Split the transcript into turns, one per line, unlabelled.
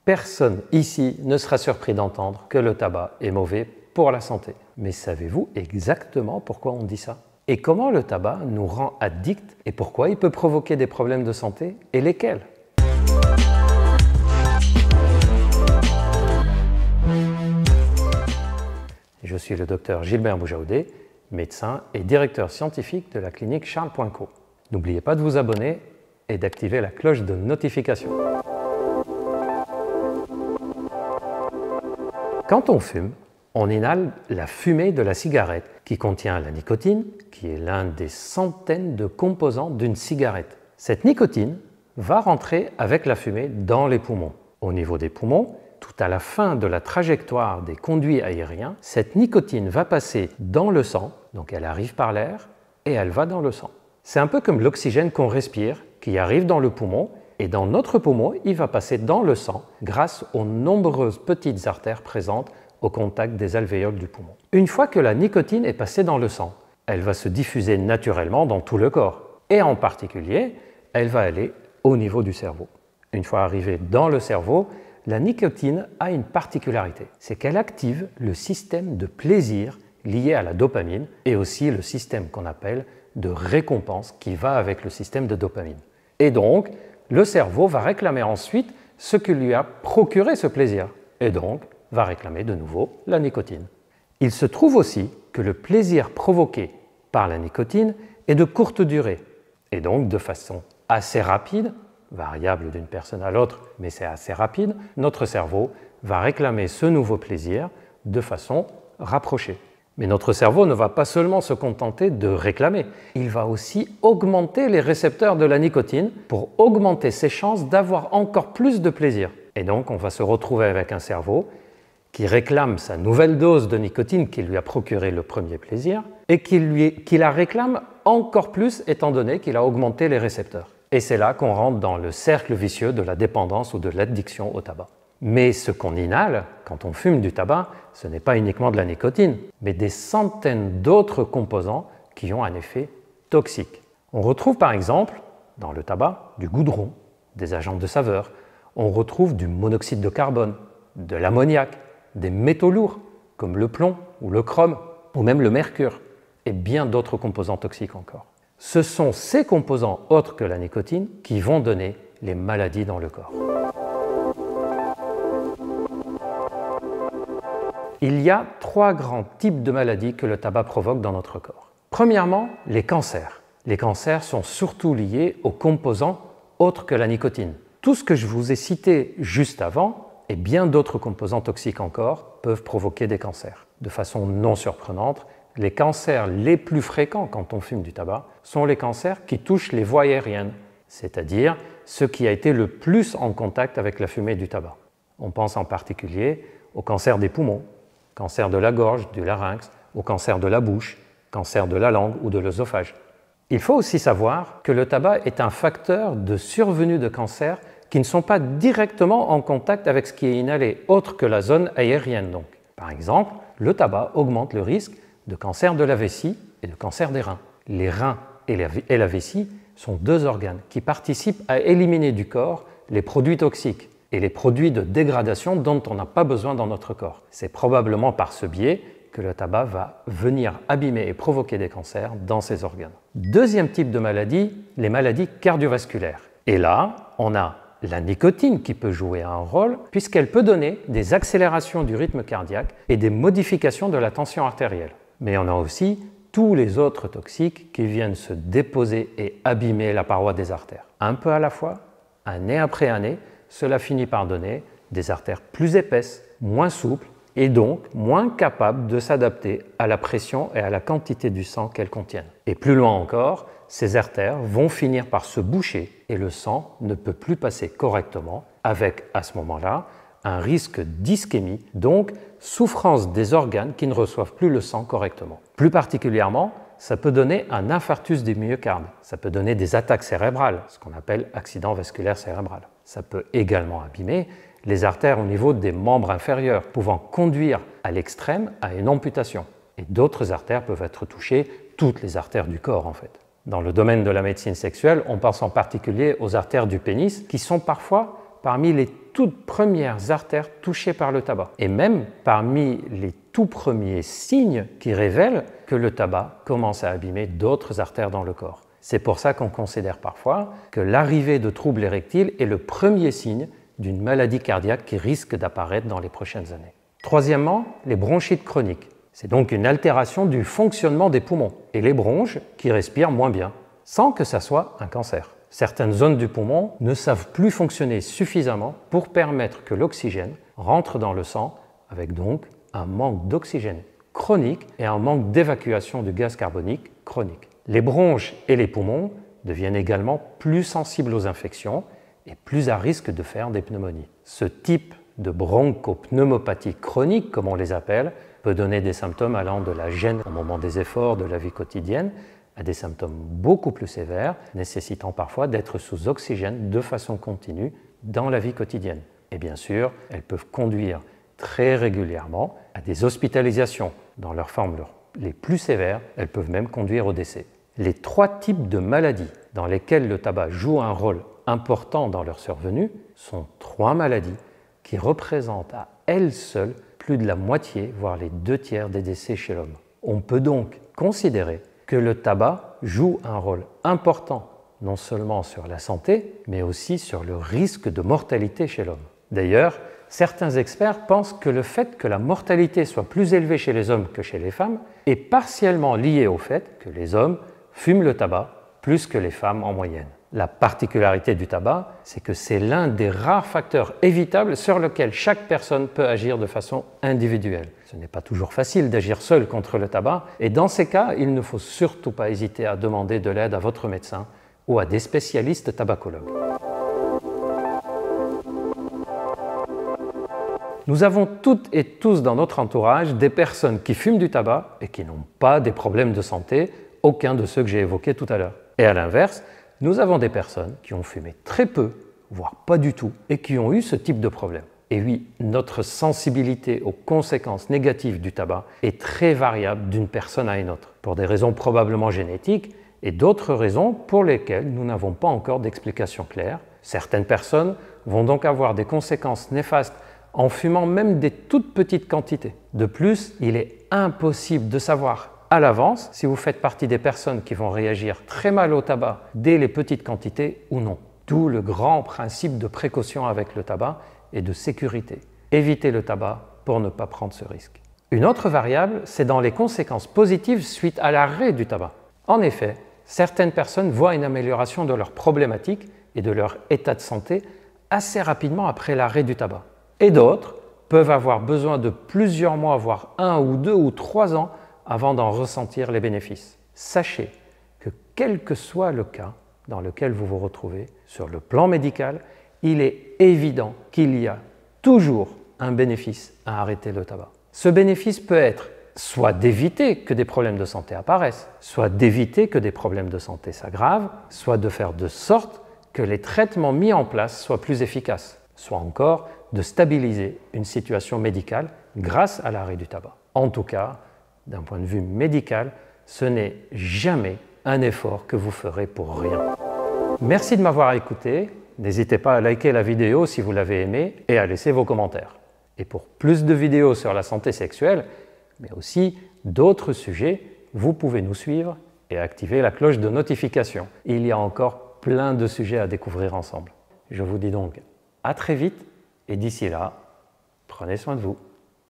Personne ici ne sera surpris d'entendre que le tabac est mauvais pour la santé. Mais savez-vous exactement pourquoi on dit ça? Et comment le tabac nous rend addicts et pourquoi il peut provoquer des problèmes de santé et lesquels? Je suis le docteur Gilbert Boujaoudé, médecin et directeur scientifique de la clinique Charles Poincaré. N'oubliez pas de vous abonner et d'activer la cloche de notification. Quand on fume, on inhale la fumée de la cigarette qui contient la nicotine, qui est l'un des centaines de composants d'une cigarette. Cette nicotine va rentrer avec la fumée dans les poumons. Au niveau des poumons, tout à la fin de la trajectoire des conduits aériens, cette nicotine va passer dans le sang, donc elle arrive par l'air et elle va dans le sang. C'est un peu comme l'oxygène qu'on respire, qui arrive dans le poumon, et dans notre poumon, il va passer dans le sang grâce aux nombreuses petites artères présentes au contact des alvéoles du poumon. Une fois que la nicotine est passée dans le sang, elle va se diffuser naturellement dans tout le corps, et en particulier, elle va aller au niveau du cerveau. Une fois arrivée dans le cerveau, la nicotine a une particularité, c'est qu'elle active le système de plaisir lié à la dopamine et aussi le système qu'on appelle de récompense qui va avec le système de dopamine. Et donc, le cerveau va réclamer ensuite ce qui lui a procuré ce plaisir et donc va réclamer de nouveau la nicotine. Il se trouve aussi que le plaisir provoqué par la nicotine est de courte durée et donc de façon assez rapide, variable d'une personne à l'autre, mais c'est assez rapide, notre cerveau va réclamer ce nouveau plaisir de façon rapprochée. Mais notre cerveau ne va pas seulement se contenter de réclamer, il va aussi augmenter les récepteurs de la nicotine pour augmenter ses chances d'avoir encore plus de plaisir. Et donc on va se retrouver avec un cerveau qui réclame sa nouvelle dose de nicotine qui lui a procuré le premier plaisir et qui la réclame encore plus étant donné qu'il a augmenté les récepteurs. Et c'est là qu'on rentre dans le cercle vicieux de la dépendance ou de l'addiction au tabac. Mais ce qu'on inhale quand on fume du tabac, ce n'est pas uniquement de la nicotine, mais des centaines d'autres composants qui ont un effet toxique. On retrouve par exemple dans le tabac du goudron, des agents de saveur, on retrouve du monoxyde de carbone, de l'ammoniac, des métaux lourds comme le plomb ou le chrome ou même le mercure et bien d'autres composants toxiques encore. Ce sont ces composants autres que la nicotine qui vont donner les maladies dans le corps. Il y a 3 grands types de maladies que le tabac provoque dans notre corps. Premièrement, les cancers. Les cancers sont surtout liés aux composants autres que la nicotine. Tout ce que je vous ai cité juste avant et bien d'autres composants toxiques encore peuvent provoquer des cancers. De façon non surprenante, les cancers les plus fréquents quand on fume du tabac sont les cancers qui touchent les voies aériennes, c'est-à-dire ceux qui a été le plus en contact avec la fumée du tabac. On pense en particulier au cancer des poumons, cancer de la gorge, du larynx, au cancer de la bouche, cancer de la langue ou de l'œsophage. Il faut aussi savoir que le tabac est un facteur de survenue de cancers qui ne sont pas directement en contact avec ce qui est inhalé, autre que la zone aérienne donc. Par exemple, le tabac augmente le risque de cancer de la vessie et de cancer des reins. Les reins et la vessie sont 2 organes qui participent à éliminer du corps les produits toxiques et les produits de dégradation dont on n'a pas besoin dans notre corps. C'est probablement par ce biais que le tabac va venir abîmer et provoquer des cancers dans ces organes. Deuxième type de maladie, les maladies cardiovasculaires. Et là, on a la nicotine qui peut jouer un rôle puisqu'elle peut donner des accélérations du rythme cardiaque et des modifications de la tension artérielle. Mais on a aussi tous les autres toxiques qui viennent se déposer et abîmer la paroi des artères. Un peu à la fois, année après année, cela finit par donner des artères plus épaisses, moins souples et donc moins capables de s'adapter à la pression et à la quantité du sang qu'elles contiennent. Et plus loin encore, ces artères vont finir par se boucher et le sang ne peut plus passer correctement avec, à ce moment-là, un risque d'ischémie, donc souffrance des organes qui ne reçoivent plus le sang correctement. Plus particulièrement, ça peut donner un infarctus du myocarde, ça peut donner des attaques cérébrales, ce qu'on appelle accident vasculaire cérébral. Ça peut également abîmer les artères au niveau des membres inférieurs, pouvant conduire à l'extrême à une amputation. Et d'autres artères peuvent être touchées, toutes les artères du corps en fait. Dans le domaine de la médecine sexuelle, on pense en particulier aux artères du pénis, qui sont parfois parmi les toutes premières artères touchées par le tabac, et même parmi les tout premiers signes qui révèlent que le tabac commence à abîmer d'autres artères dans le corps. C'est pour ça qu'on considère parfois que l'arrivée de troubles érectiles est le premier signe d'une maladie cardiaque qui risque d'apparaître dans les prochaines années. Troisièmement, les bronchites chroniques. C'est donc une altération du fonctionnement des poumons et les bronches qui respirent moins bien, sans que ça soit un cancer. Certaines zones du poumon ne savent plus fonctionner suffisamment pour permettre que l'oxygène rentre dans le sang, avec donc un manque d'oxygène chronique et un manque d'évacuation du gaz carbonique chronique. Les bronches et les poumons deviennent également plus sensibles aux infections et plus à risque de faire des pneumonies. Ce type de bronchopneumopathie chronique, comme on les appelle, peut donner des symptômes allant de la gêne au moment des efforts de la vie quotidienne à des symptômes beaucoup plus sévères, nécessitant parfois d'être sous oxygène de façon continue dans la vie quotidienne. Et bien sûr, elles peuvent conduire très régulièrement à des hospitalisations. Dans leurs formes les plus sévères, elles peuvent même conduire au décès. Les trois types de maladies dans lesquelles le tabac joue un rôle important dans leur survenue sont trois maladies qui représentent à elles seules plus de la moitié, voire les 2/3 des décès chez l'homme. On peut donc considérer que le tabac joue un rôle important non seulement sur la santé, mais aussi sur le risque de mortalité chez l'homme. D'ailleurs, certains experts pensent que le fait que la mortalité soit plus élevée chez les hommes que chez les femmes est partiellement lié au fait que les hommes fument le tabac plus que les femmes en moyenne. La particularité du tabac, c'est que c'est l'un des rares facteurs évitables sur lequel chaque personne peut agir de façon individuelle. Ce n'est pas toujours facile d'agir seul contre le tabac, et dans ces cas, il ne faut surtout pas hésiter à demander de l'aide à votre médecin ou à des spécialistes tabacologues. Nous avons toutes et tous dans notre entourage des personnes qui fument du tabac et qui n'ont pas des problèmes de santé, aucun de ceux que j'ai évoqués tout à l'heure. Et à l'inverse, nous avons des personnes qui ont fumé très peu, voire pas du tout, et qui ont eu ce type de problème. Et oui, notre sensibilité aux conséquences négatives du tabac est très variable d'une personne à une autre, pour des raisons probablement génétiques et d'autres raisons pour lesquelles nous n'avons pas encore d'explication claire. Certaines personnes vont donc avoir des conséquences néfastes en fumant même des toutes petites quantités. De plus, il est impossible de savoir à l'avance si vous faites partie des personnes qui vont réagir très mal au tabac dès les petites quantités ou non. D'où le grand principe de précaution avec le tabac et de sécurité. Évitez le tabac pour ne pas prendre ce risque. Une autre variable, c'est dans les conséquences positives suite à l'arrêt du tabac. En effet, certaines personnes voient une amélioration de leurs problématiques et de leur état de santé assez rapidement après l'arrêt du tabac. Et d'autres peuvent avoir besoin de plusieurs mois, voire 1 ou 2 ou 3 ans avant d'en ressentir les bénéfices. Sachez que quel que soit le cas dans lequel vous vous retrouvez, sur le plan médical, il est évident qu'il y a toujours un bénéfice à arrêter le tabac. Ce bénéfice peut être soit d'éviter que des problèmes de santé apparaissent, soit d'éviter que des problèmes de santé s'aggravent, soit de faire de sorte que les traitements mis en place soient plus efficaces, soit encore de stabiliser une situation médicale grâce à l'arrêt du tabac. En tout cas, d'un point de vue médical, ce n'est jamais un effort que vous ferez pour rien. Merci de m'avoir écouté. N'hésitez pas à liker la vidéo si vous l'avez aimée et à laisser vos commentaires. Et pour plus de vidéos sur la santé sexuelle, mais aussi d'autres sujets, vous pouvez nous suivre et activer la cloche de notification. Il y a encore plein de sujets à découvrir ensemble. Je vous dis donc à très vite et d'ici là, prenez soin de vous.